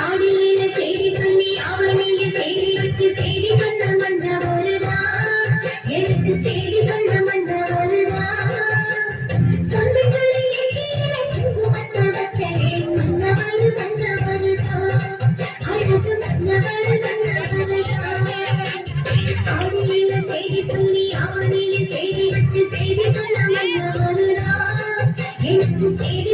ஆடியில செய்தி சொல்லி அவனிய தேடி வச்சு செய்தி சொன்ன மன்ன ஒருதான் எனக்கு செய்தி சொன்ன மன்ன ஒருதான் சொந்தங்களை எண்ணியில குங்குமத்தை வச்சே மன்னவர் மன்னவருதான் அழகு மன்னவர் மன்னவருதான் ஆடியில செய்தி சொல்லி அவனிய தேடி வச்சு செய்தி சொன்ன மன்ன ஒருதான் எனக்கு செய்தி